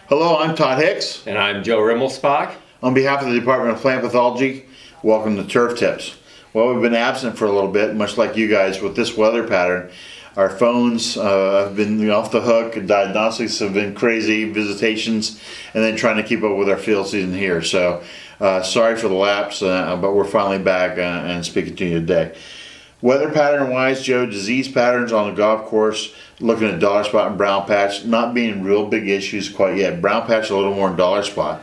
Hello, I'm Todd Hicks. And I'm Joe Rimmelspach. On behalf of the Department of Plant Pathology, welcome to Turf Tips. Well, we've been absent for a little bit, much like you guys with this weather pattern. Our phones have been off the hook, diagnostics have been crazy, visitations, and then trying to keep up with our field season here. So sorry for the lapse, but we're finally back and speaking to you today. Weather pattern wise, Joe, disease patterns on the golf course, looking at dollar spot and brown patch, not being real big issues quite yet. Brown patch a little more than dollar spot.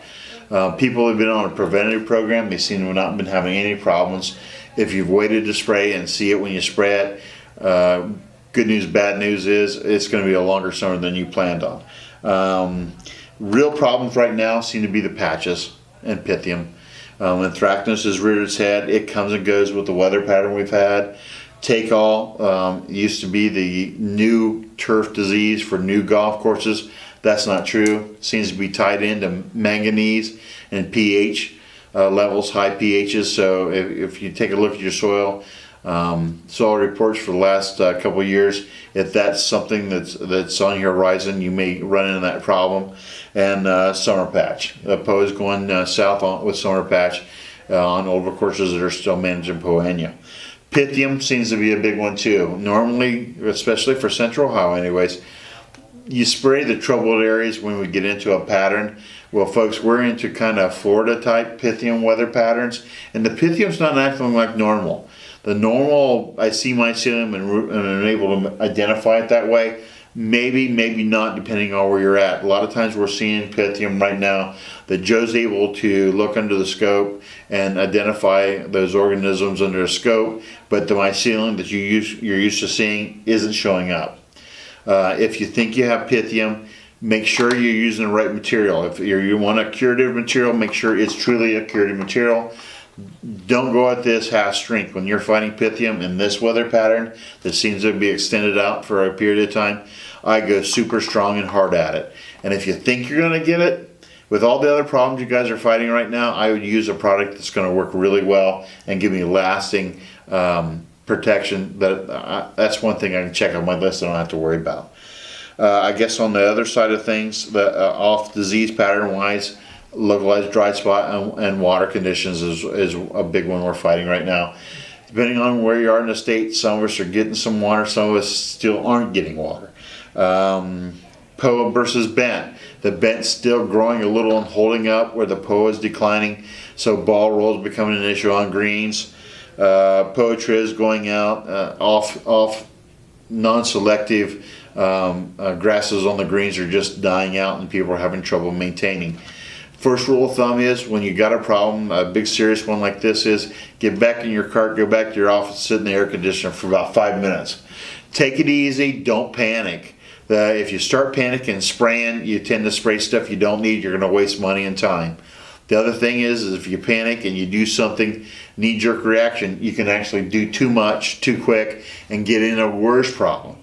People have been on a preventative program. They seem to have not been having any problems. If you've waited to spray and see it when you spray it, good news, bad news is it's going to be a longer summer than you planned on. Real problems right now seem to be the patches and Pythium. Anthracnose has reared its head. It comes and goes with the weather pattern we've had. Take all used to be the new turf disease for new golf courses. That's not true. Seems to be tied into manganese and pH levels, high pHs. So if you take a look at your soil reports for the last couple of years, if that's something that's on your horizon, you may run into that problem. And summer patch. POA is going south with summer patch on older courses that are still managing Poa. Pythium seems to be a big one too. Normally, especially for Central Ohio anyways, you spray the troubled areas when we get into a pattern. Well, folks, we're into kind of Florida type Pythium weather patterns, and the Pythium's not acting like normal. The normal, I see mycelium and am able to identify it that way. Maybe not, depending on where you're at. A lot of times we're seeing Pythium right now that Joe's able to look under the scope and identify those organisms under a scope, but the mycelium that you're used to seeing isn't showing up. If you think you have Pythium, make sure you're using the right material. If you want a curative material, make sure it's truly a curative material. Don't go at this half strength. When you're fighting Pythium in this weather pattern that seems to be extended out for a period of time, I go super strong and hard at it. And if you think you're going to get it, with all the other problems you guys are fighting right now, I would use a product that's going to work really well and give me lasting protection. That's one thing I can check on my list I don't have to worry about. I guess on the other side of things, off disease pattern wise, localized dry spot and water conditions is a big one we're fighting right now. Depending on where you are in the state, some of us are getting some water, some of us still aren't getting water. POA versus bent. The bent's still growing a little and holding up where the POA is declining, so ball rolls becoming an issue on greens. POA triz going out, off non-selective grasses on the greens are just dying out and people are having trouble maintaining. First rule of thumb is when you got a problem, a big serious one like this, is get back in your cart, go back to your office, sit in the air conditioner for about 5 minutes. Take it easy, don't panic. If you start panicking and spraying, you tend to spray stuff you don't need, you're going to waste money and time. The other thing is if you panic and you do something, knee-jerk reaction, you can actually do too much, too quick, and get in a worse problem.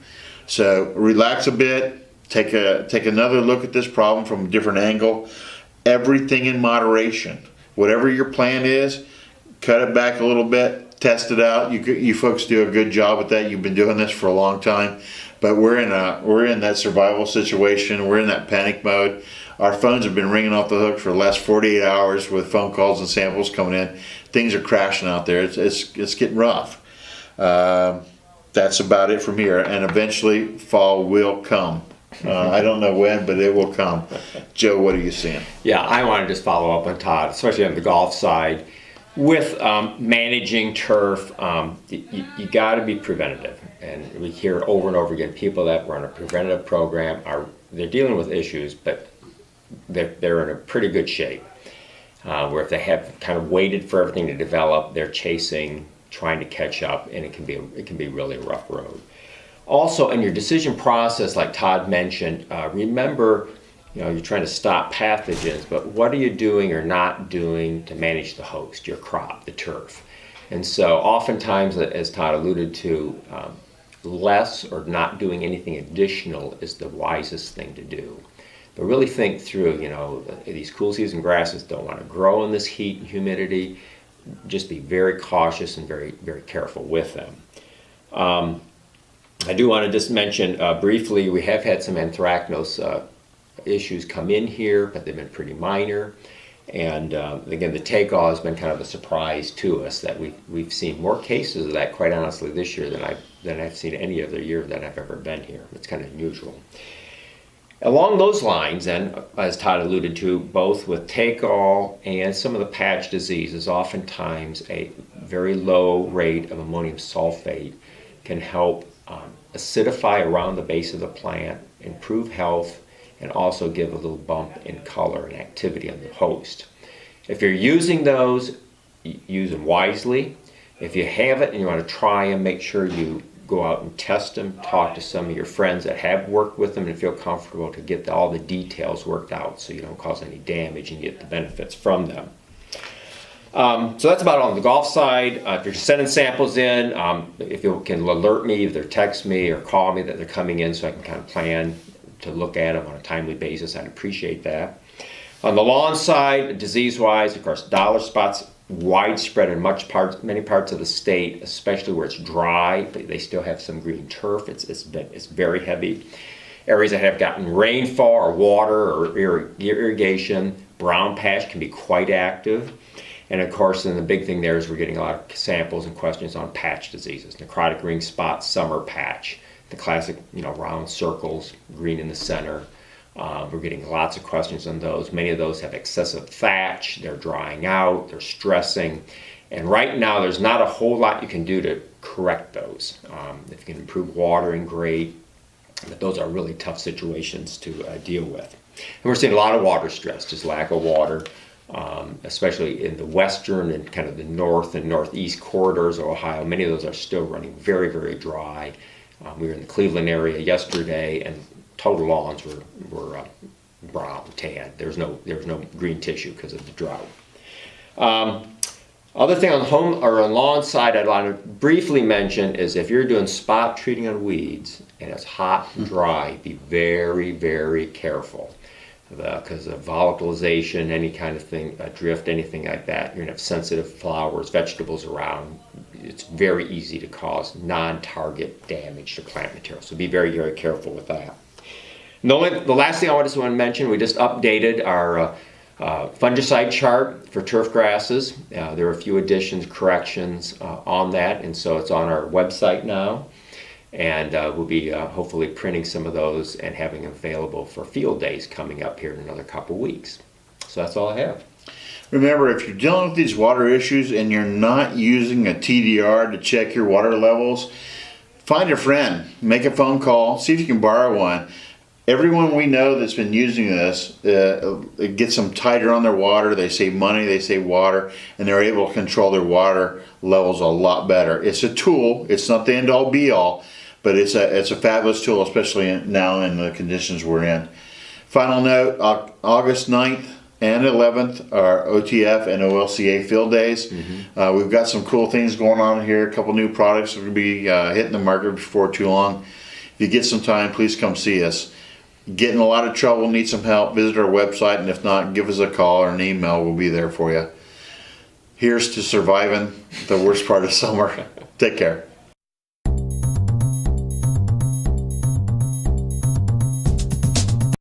So relax a bit, take another look at this problem from a different angle. Everything in moderation. Whatever your plan is, cut it back a little bit, test it out. You folks do a good job at that. You've been doing this for a long time, but we're in that survival situation. We're in that panic mode. Our phones have been ringing off the hook for the last 48 hours with phone calls and samples coming in. Things are crashing out there. It's getting rough. That's about it from here, and eventually fall will come. I don't know when, but it will come. Joe, what are you seeing? Yeah, I want to just follow up on Todd, especially on the golf side. With managing turf, you got to be preventative. And we hear over and over again, people that run a preventative program, they're dealing with issues, but they're in a pretty good shape. Where if they have kind of waited for everything to develop, they're chasing, trying to catch up, and it can be really a rough road. Also, in your decision process, like Todd mentioned, remember, you're trying to stop pathogens, but what are you doing or not doing to manage the host, your crop, the turf? And so oftentimes, as Todd alluded to, less or not doing anything additional is the wisest thing to do. But really think through, these cool season grasses don't want to grow in this heat and humidity. Just be very cautious and very, very careful with them. I do want to just mention briefly, we have had some anthracnose issues come in here, but they've been pretty minor. And again, the take-all has been kind of a surprise to us that we've seen more cases of that, quite honestly, this year than I've seen any other year that I've ever been here. It's kind of unusual. Along those lines, and as Todd alluded to, both with take-all and some of the patch diseases, oftentimes a very low rate of ammonium sulfate can help acidify around the base of the plant, improve health, and also give a little bump in color and activity on the host. If you're using those, use them wisely. If you have it and you want to try them, make sure you go out and test them, talk to some of your friends that have worked with them and feel comfortable to get all the details worked out so you don't cause any damage and get the benefits from them. So that's about on the golf side. If you're sending samples in, if you can alert me, either text me or call me that they're coming in so I can kind of plan to look at them on a timely basis, I'd appreciate that. On the lawn side, disease-wise, of course, dollar spots widespread in many parts of the state, especially where it's dry. They still have some green turf. It's very heavy. Areas that have gotten rainfall or water or irrigation, brown patch can be quite active. And of course, then the big thing there is we're getting a lot of samples and questions on patch diseases. Necrotic ring spot, summer patch, the classic, round circles, green in the center. We're getting lots of questions on those. Many of those have excessive thatch. They're drying out. They're stressing. And right now, there's not a whole lot you can do to correct those. If you can improve watering, great. But those are really tough situations to deal with. And we're seeing a lot of water stress, just lack of water, especially in the western and kind of the north and northeast corridors of Ohio. Many of those are still running very, very dry. We were in the Cleveland area yesterday, and total lawns were brown, tan. There was no green tissue because of the drought. Other thing on the home or on lawn side I'd like to briefly mention is if you're doing spot treating on weeds and it's hot and dry, be very, very careful. Because of volatilization, any kind of thing, drift, anything like that, you're gonna have sensitive flowers, vegetables around. It's very easy to cause non-target damage to plant material. So be very, very careful with that. And the last thing I just want to mention, we just updated our fungicide chart for turf grasses. There are a few additions, corrections on that, and so it's on our website now. And we'll be hopefully printing some of those and having them available for field days coming up here in another couple weeks. So that's all I have. Remember, if you're dealing with these water issues and you're not using a TDR to check your water levels, find a friend, make a phone call, see if you can borrow one. Everyone we know that's been using this, it gets them tighter on their water. They save money, they save water, and they're able to control their water levels a lot better. It's a tool. It's not the end-all be-all, but it's a fabulous tool, especially now in the conditions we're in. Final note, August 9th and 11th are OTF and OLCA field days. Mm-hmm. We've got some cool things going on here. A couple new products are going to be hitting the market before too long. If you get some time, please come see us. Get in a lot of trouble, need some help, visit our website, and if not, give us a call or an email. We'll be there for you. Here's to surviving the worst part of summer. Take care.